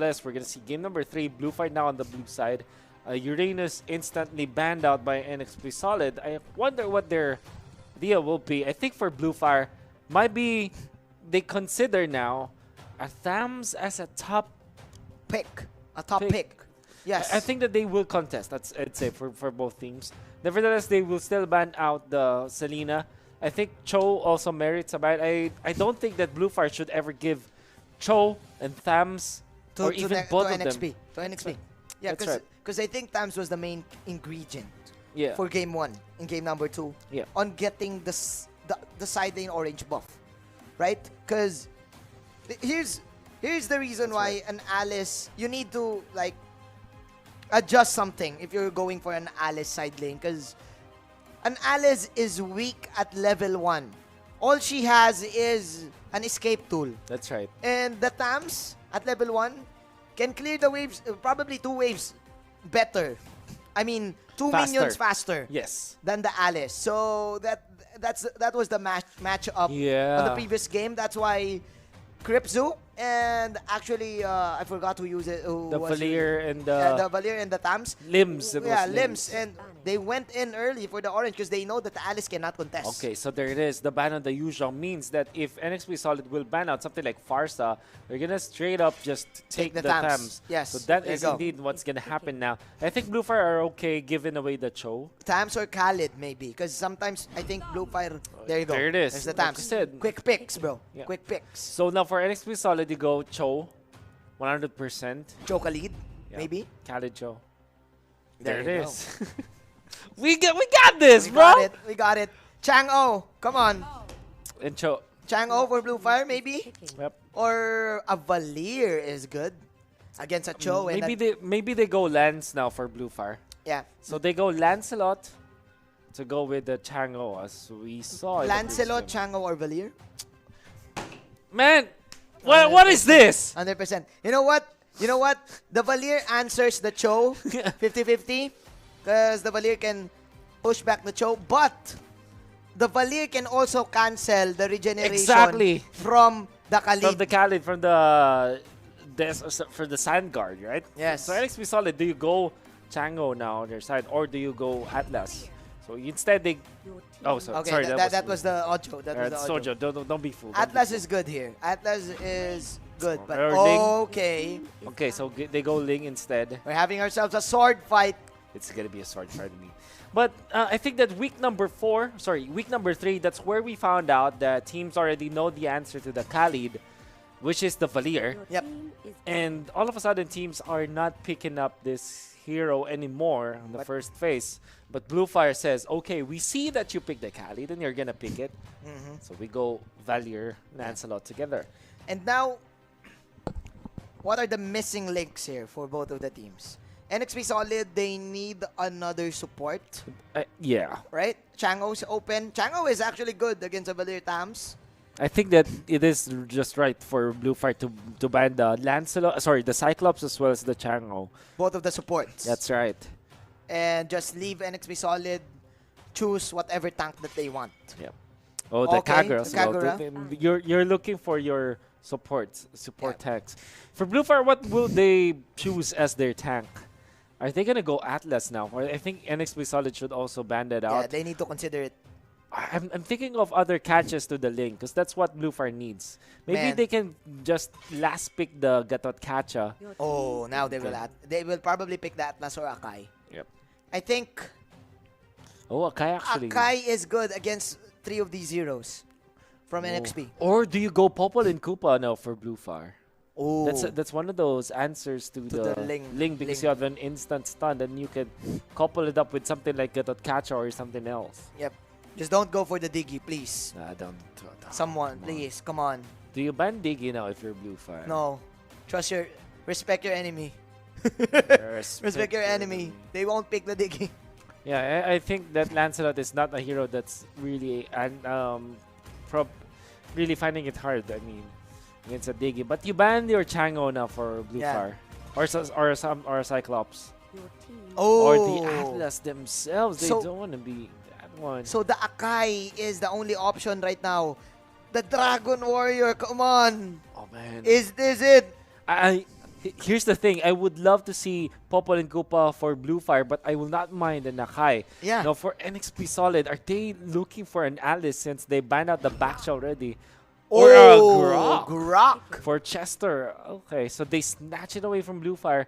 Alice. We're going to see game number 3. Bluefire now on the blue side. Uranus instantly banned out by NXP Solid. I wonder what their idea will be. I think for Bluefire, might be they consider now a Thams as a top pick. A top pick. Yes. I think that they will contest. That's I'd say for both teams. Nevertheless, they will still ban out the Selena. I think Cho also merits a ban. I don't think that Bluefire should ever give Cho and Thams or even both of NXP, them. To NXP. Yeah, because I think Thams was the main ingredient for game 1 in game number 2 on getting the side lane orange buff, right? Because here's the reason why an Alice, you need to like adjust something if you're going for an Alice side lane, because an Alice is weak at level 1. All she has is an escape tool. That's right. And the Thams at level 1 can clear the waves, probably 2 waves better. I mean, 2 minions faster. Yes. Than the Alice. So that was the matchup on the previous game. That's why Kripzu and actually I forgot who used it. The Valier and the Valier and the Thams. Limbs. Limbs. And they went in early for the orange because they know that the Alice cannot contest. Okay, so there it is. The ban on the usual means that if NXP Solid will ban out something like Farsa, they're gonna straight up just take the Thams. Yes. So that is indeed what's gonna happen now. I think Bluefire are okay giving away the Cho. Thams or Khalid maybe, because sometimes I think Bluefire. There you go. There it is. There's the Thams. Like quick picks, bro. Yeah. Quick picks. So now for NXP Solid, you go Cho, 100%. Cho Khalid, maybe. Khalid Cho. There it you is. we got this, bro. We got it. Chang-O, come on. And Cho. Chang-O for Bluefire, maybe. Yep. Or a Valier is good against a Cho. Maybe they go Lance now for Bluefire. Yeah. So they go Lancelot to go with the Chang-O as we saw. Lancelot, Chang-O, or Valier? Man, what is this? 100%. You know what? The Valier answers the Cho 50-50 because the Valier can push back the Cho, but the Valier can also cancel the regeneration from the Khalid. From the Khalid, from the Sand Guard, right? Yes. So NXP Solid, do you go Chang-O now on their side, or do you go Atlas? So instead they... Oh, sorry. That was the Ojo. Don't be fooled. Atlas is good here. Atlas is good, but okay. Okay, so they go Ling instead. We're having ourselves a sword fight. It's gonna be a sword fight to me. But I think that week number 3, that's where we found out that teams already know the answer to the Khalid, which is the Valier. Yep. And all of a sudden, teams are not picking up this hero anymore on the first phase. But Bluefire says, okay, we see that you picked the Khalid and you're gonna pick it. So we go Valier, Lancelot together. And now, what are the missing links here for both of the teams? NXP Solid, they need another support. Yeah. Right? Chang-O's open. Chang-O is actually good against the Valier Thams. I think that it is just right for Bluefire to ban the Lancelot, the Cyclops as well as the Chang-O. Both of the supports. That's right. And just leave NXP Solid, choose whatever tank that they want. Yep. Oh, the Kagura as well. Kagura. You're looking for your support tanks. For Bluefire, what will they choose as their tank? Are they gonna go Atlas now? Or I think NXP Solid should also ban that out. Yeah, they need to consider it. I'm thinking of other catches to the link because that's what Bluefire needs. Maybe they can just last pick the Gatot Catcha. Oh, now they will probably pick the Atlas or Akai. Yep. I think Akai actually. Akai is good against 3 of these heroes from NXP. Or do you go Popol and Koopa now for Bluefire? Oh. That's one of those answers to the Ling because you have an instant stun and you can couple it up with something like Gatot Catcha or something else. Yep. Just don't go for the Diggy, please. Don't. Someone, please, come on. Do you ban Diggy now if you're Bluefire? No. Respect your enemy. Respect your enemy. They won't pick the Diggy. Yeah, I think that Lancelot is not a hero that's really really finding it hard. I mean, against a Diggy. But you ban your Chang-O now for Bluefire, or a Cyclops, or the Atlas themselves. They don't want to be that one. So the Akai is the only option right now. The Dragon Warrior, come on. Oh man, is this it? Here's the thing. I would love to see Popol and Koopa for Bluefire, but I will not mind the Nakai. Yeah. Now, for NXP Solid, are they looking for an Alice since they banned out the Baksha already? Or a Grok for Chester. Okay, so they snatch it away from Bluefire.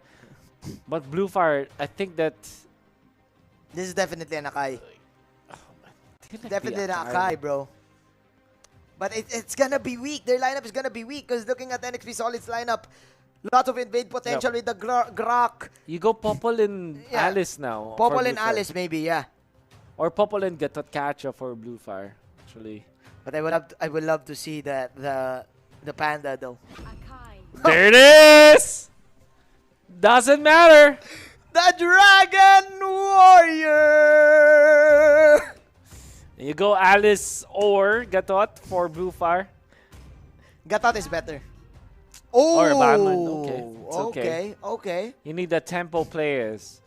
But Bluefire, I think that... This is definitely a Nakai. Definitely a Nakai, bro. But it's gonna be weak. Their lineup is gonna be weak because looking at NXP Solid's lineup, lots of invade potential with the Grok. You go Popol and Alice now. Popol and Alice maybe, yeah. Or Popol and Gatatkacha for Bluefire, actually. But I would love to see the Panda though. There it is! Doesn't matter! The Dragon Warrior! You go Alice or Gatot for Bluefire. Gatot is better. Oh! Or Batman. Okay. It's okay. Okay. You need the tempo players.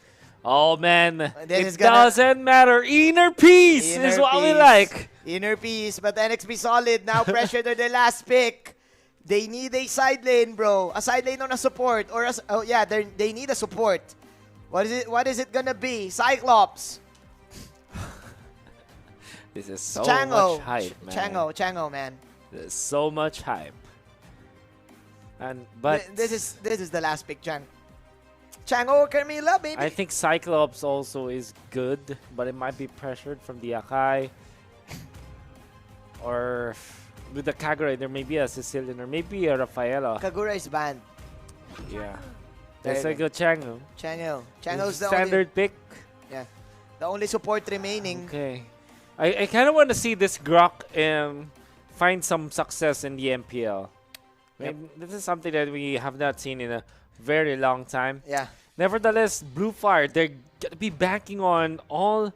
Oh man, it doesn't matter. Inner peace is what we like. Inner peace, but NXP Solid now pressured to the last pick. They need a side lane, bro. A side lane on a support. Or they need a support. What is it gonna be? Cyclops. This is so much hype, man. Chango, man. There's so much hype. But this is the last pick, Chango or Carmilla, baby. I think Cyclops also is good, but it might be pressured from the Akai. Or with the Kagura, there may be a Sicilian or maybe a Rafaela. Kagura is banned. Yeah. Let's go Chango. Chango's the standard pick. Yeah. The only support remaining. Okay. I kind of want to see this Grok find some success in the MPL. Yep. This is something that we have not seen in a very long time. Yeah. Nevertheless, Bluefire, they're going to be banking on all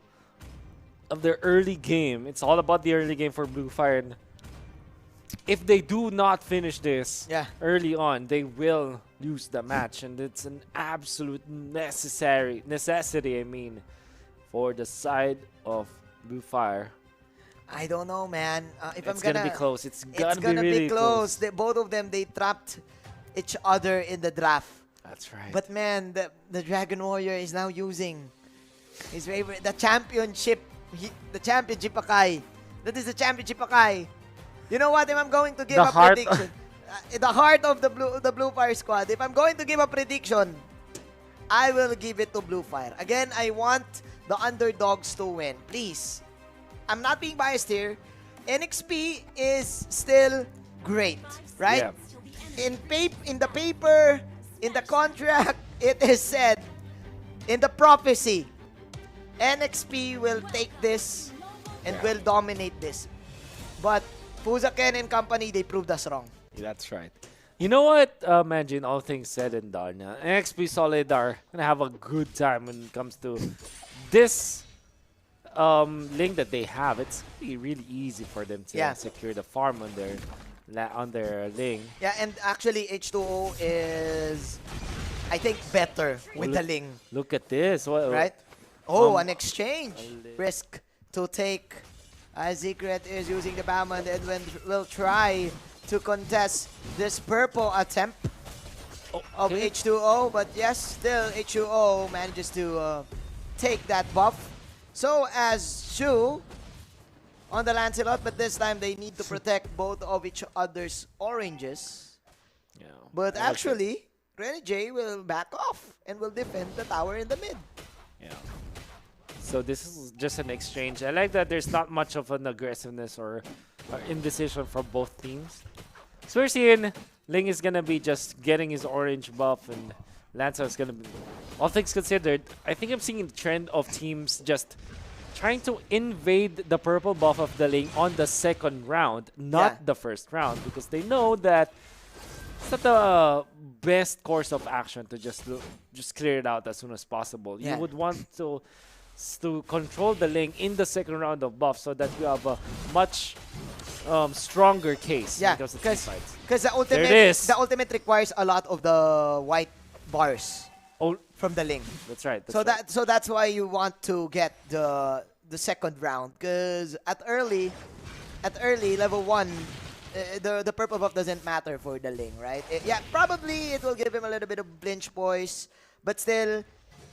of their early game. It's all about the early game for Bluefire. And if they do not finish this early on, they will lose the match. And it's an absolute necessity, for the side of Bluefire. I don't know, man. It's gonna be close. It's gonna be really close. Both of them, they trapped each other in the draft. That's right. But man, the Dragon Warrior is now using his favorite, the championship Akai. That is the championship Akai. You know what? If I'm going to give a prediction, the heart of the Bluefire squad. If I'm going to give a prediction, I will give it to Bluefire. Again, I want the underdogs to win. Please. I'm not being biased here. NXP is still great, right? Yeah. In the paper, in the contract, it is said, in the prophecy, NXP will take this and will dominate this. But Fuzaken and company, they proved us wrong. That's right. You know what? Imagine all things said and done. NXP Solid are gonna have a good time when it comes to this link that they have. It's really easy for them to secure the farm on their link. Yeah, and actually H2O is, I think, better with the link. Look at this. Right? Oh, an exchange. Risk to take. Secret is using the Batman and will try to contest this purple attempt of H2O. But yes, still H2O manages to take that buff. So as Shu on the Lancelot, but this time they need to protect both of each other's oranges. Yeah. But actually, Renegade will back off and will defend the tower in the mid. Yeah. So this is just an exchange. I like that there's not much of an aggressiveness or indecision from both teams. So we're seeing Ling is going to be just getting his orange buff and Lancelot is going to be... All things considered, I think I'm seeing the trend of teams just trying to invade the purple buff of the lane on the second round, not the first round, because they know that it's not the best course of action to just clear it out as soon as possible. You would want to control the lane in the second round of buff so that you have a much stronger case. Yeah, because the ultimate requires a lot of the white bars from the link. That's right. So that's why you want to get the second round, because at early level 1 the purple buff doesn't matter for the Ling, right? Yeah, probably it will give him a little bit of blinch poise, but still,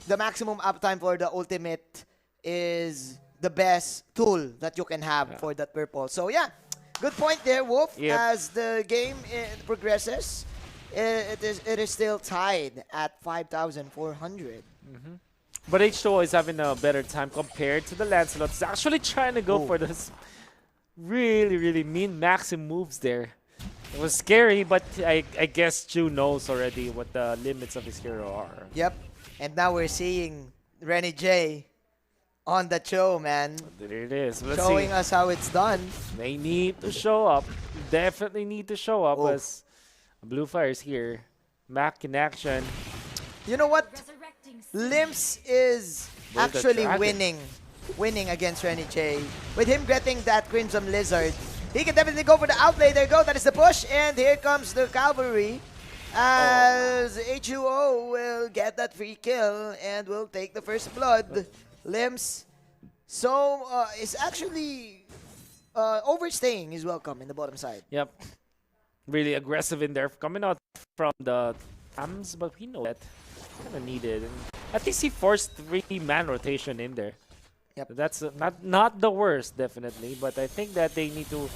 the maximum uptime for the ultimate is the best tool that you can have for that purple. So yeah, good point there, Wolf. Yep. As the game progresses, it is still tied at 5,400. But H2O is having a better time compared to the Lancelot. He's actually trying to go for this really, really mean maxim moves there. It was scary, but I guess Chu knows already what the limits of his hero are. Yep. And now we're seeing Renny J on the show, man. There it is. Let's showing see. us how it's done. They need to show up. Definitely need to show up as Bluefire is here. Mac in action. You know what? Limbs is actually winning against Renny J. With him getting that Crimson Lizard, he can definitely go for the outplay. There you go. That is the push. And here comes the Cavalry. As H2O will get that free kill and will take the first blood. Limbs is actually overstaying his welcome in the bottom side. Yep. Really aggressive in there. Coming out from the AMS, but we know that kind of needed. And at least he forced 3-man rotation in there. Yep. That's not the worst, definitely. But I think that they need to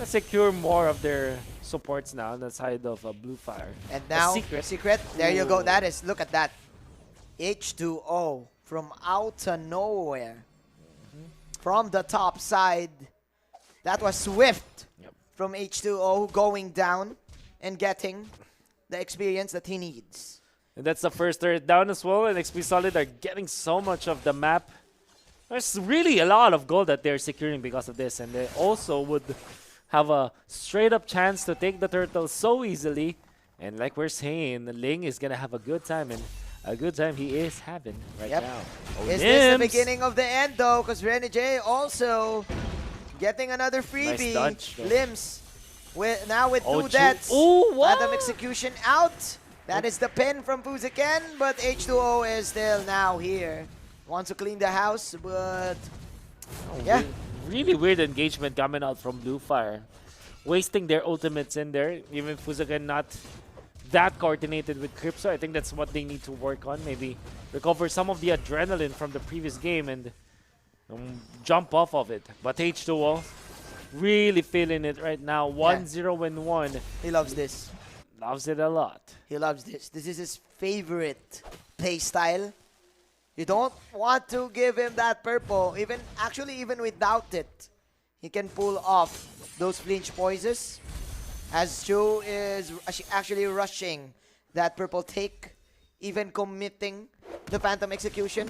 secure more of their supports now on the side of Bluefire. And now, Secret. There you go. That is, look at that. H2O from out of nowhere. From the top side. That was swift from H2O going down and getting the experience that he needs. And that's the first turret down as well. And XP Solid are getting so much of the map. There's really a lot of gold that they're securing because of this. And they also would have a straight-up chance to take the turtle so easily. And like we're saying, Ling is going to have a good time. And a good time he is having right now. Is this the beginning of the end, though? Because Renny J also getting another freebie. Nice dodge, Limbs now with 2 deaths. Phantom Execution out. That is the pin from Fuziken. But H2O is still now here. Wants to clean the house, but yeah. Really weird engagement coming out from Bluefire. Wasting their ultimates in there. Even Fuziken not that coordinated with Crypto. I think that's what they need to work on. Maybe recover some of the adrenaline from the previous game and jump off of it. But H2O really feeling it right now. 1-0-1. He loves this. Loves it a lot. He loves this. This is his favorite play style. You don't want to give him that purple. Even without it, he can pull off those flinch poises. As Chu is actually rushing that purple take, even committing the Phantom Execution.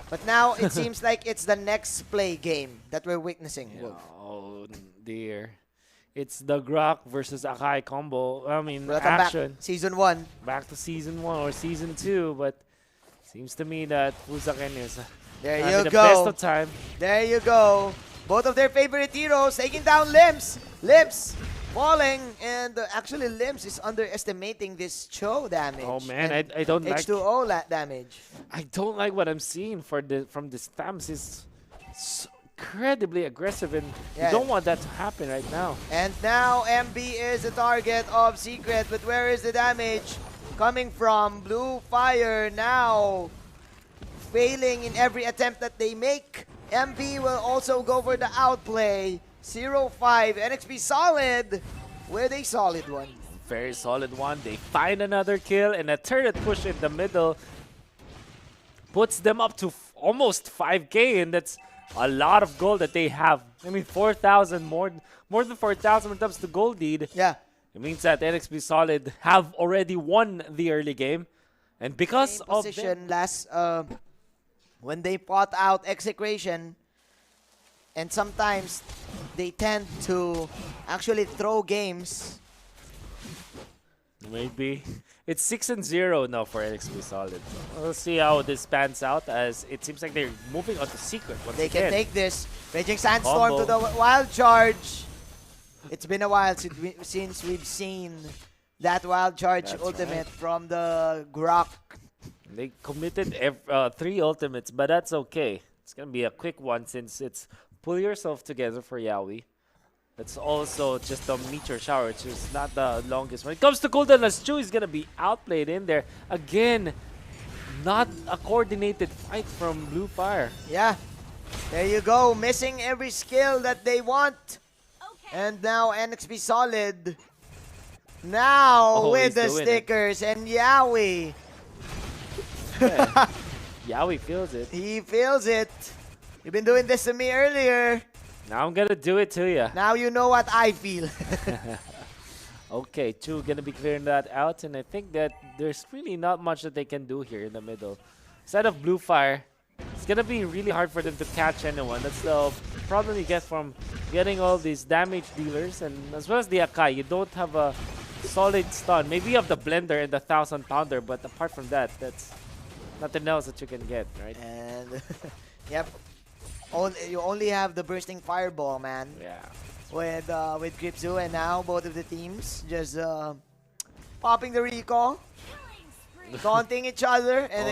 But now it seems like it's the Nexplay game that we're witnessing. Oh dear. It's the Grok versus Akai combo. I mean, welcome action. Back. Season 1. Back to Season 1 or Season 2, but seems to me that Fuziken is there you the go. Best of time. There you go. Both of their favorite heroes taking down Limbs. Limbs falling, and actually Limbs is underestimating this Cho damage. Oh man, I don't like H2O damage. I don't like what I'm seeing from this Tams. Is so incredibly aggressive, and you don't want that to happen right now. And now MB is the target of Secret, but where is the damage coming from? Bluefire now failing in every attempt that they make. MB will also go for the outplay. 0-5, NXP solid with a solid one. Very solid one. They find another kill, and a turret push in the middle puts them up to almost 5K, and that's a lot of gold that they have. I mean, 4,000 more than 4,000 when it comes to gold lead. Yeah. It means that NXP Solid have already won the early game, and because of position last when they fought out Execration, and sometimes they tend to actually throw games. Maybe. It's 6-0 now for NXP Solid. We'll see how this pans out, as it seems like they're moving on to Secret once They again. can take this. Raging Sandstorm to the Wild Charge. It's been a while since we've seen that Wild Charge ultimate from the Grok. They committed 3 ultimates, but that's okay. It's going to be a quick one since it's pull yourself together for Yaoi. That's also just a meteor shower, which is not the longest. When it comes to cooldown, as Chu is gonna be outplayed in there. Again, not a coordinated fight from Bluefire. Yeah, there you go. Missing every skill that they want. And now NXP Solid. Now with the stickers and Yawi. Yeah. Yawi feels it. He feels it. You've been doing this to me earlier. Now I'm gonna do it to you. Now you know what I feel. Okay, Chu gonna be clearing that out, and I think that there's really not much that they can do here in the middle. Instead of Bluefire, it's gonna be really hard for them to catch anyone. That's the problem you get from getting all these damage dealers, and as well as the Akai, you don't have a solid stun. Maybe you have the Blender and the 1000 Pounder, but apart from that, that's nothing else that you can get, right? And yep, you only have the bursting fireball, man. Yeah. With Gripzu, and now both of the teams just popping the recall, taunting each other, and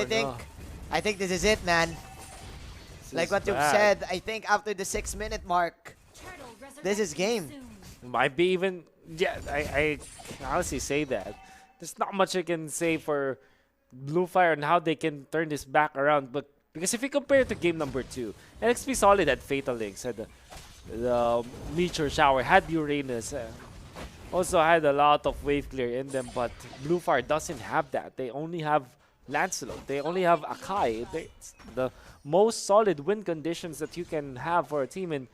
I think this is it, man. Like what you've said, I think after the 6-minute mark, this is game. Might be even, yeah, I can honestly say that. There's not much I can say for Bluefire and how they can turn this back around, but because if you compare it to game number 2, NXP Solid had Fatal Links, had the Meteor Shower, had Uranus, also had a lot of wave clear in them, but Bluefire doesn't have that. They only have Lancelot, they only have Akai. It's the most solid win conditions that you can have for a team, and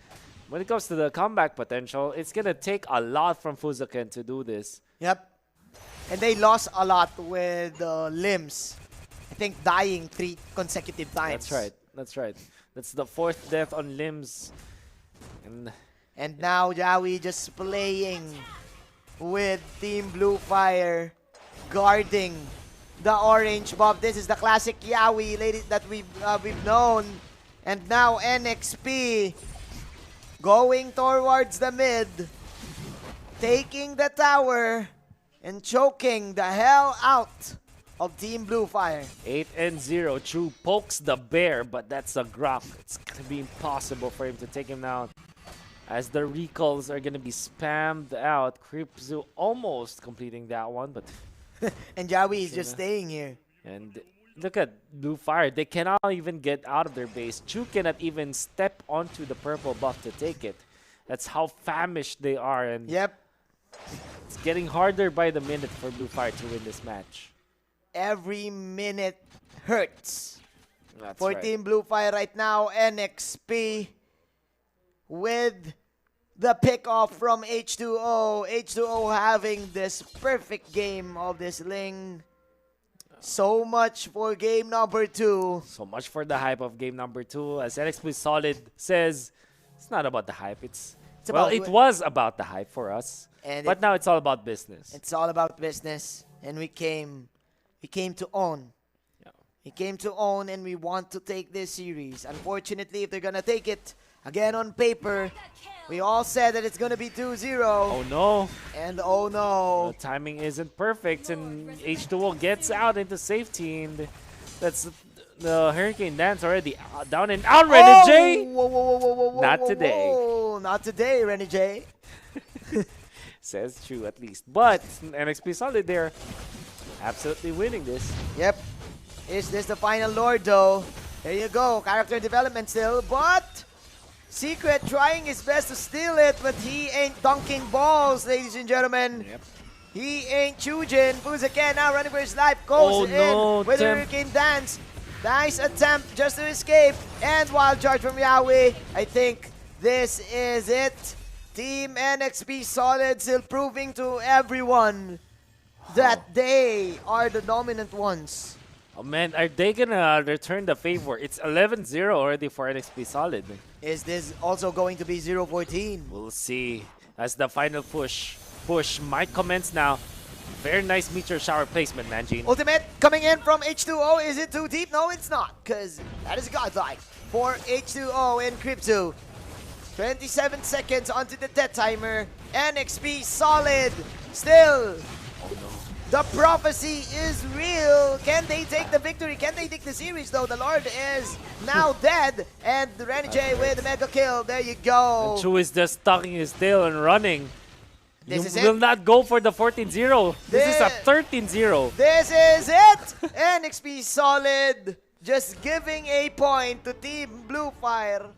when it comes to the comeback potential, it's gonna take a lot from Fuzaken to do this. Yep. And they lost a lot with Limbs. I think dying 3 consecutive times. That's right. That's right. That's the 4th death on Limbs. And now Yawi just playing with Team Bluefire, guarding the orange buff. This is the classic Yawi, ladies, that we've known. And now NXP going towards the mid, taking the tower and choking the hell out of Team Bluefire. 8-0. Chu pokes the bear, but that's a Grok. It's gonna be impossible for him to take him down, as the recalls are gonna be spammed out. Kripzu almost completing that one, but and Yawi is just staying here. And look at Bluefire. They cannot even get out of their base. Chu cannot even step onto the purple buff to take it. That's how famished they are. And yep, it's getting harder by the minute for Bluefire to win this match. Every minute hurts. That's for right. Team Bluefire right now. NXP with the pick off from H2O. H2O having this perfect game of this Ling. So much for game number 2. So much for the hype of game number 2. As NXP Solid says, it's not about the hype. It was about the hype for us. But now it's all about business. It's all about business. And we came to own. Yeah. We came to own, and we want to take this series. Unfortunately, if they're going to take it, again on paper, we all said that it's going to be 2-0. Oh no. And oh no. The timing isn't perfect, and H2O gets out into safety, and that's the Hurricane Dance already down and out. Renny J! Whoa, not today. Not today, Renny J. Says true, at least. But NXP Solid, they're absolutely winning this. Yep. Is this the final Lord, though? There you go. Character development still, but Secret trying his best to steal it, but he ain't dunking balls, ladies and gentlemen. Yep. He ain't Chujin. Fuzaken now running for his life. Goes in with a Hurricane Dance. Nice attempt just to escape. And wild charge from Yawi. I think this is it. Team NXP Solid still proving to everyone that they are the dominant ones. Oh man, are they gonna return the favor? It's 11-0 already for NXP Solid. Is this also going to be 0-14? We'll see. As the final push might commence now. Very nice meteor shower placement, Manjin. Ultimate coming in from H2O. Is it too deep? No, it's not, because that is godlike for H2O and Kripzu. 27 seconds onto the death timer. NXP Solid still The prophecy is real. Can they take the victory? Can they take the series though? The Lord is now dead. And Renny J with the mega kill. There you go. And Chu is just tucking his tail and running. This you will not go for the 14-0. This is a 13-0. This is it. NXP Solid just giving a point to Team Bluefire.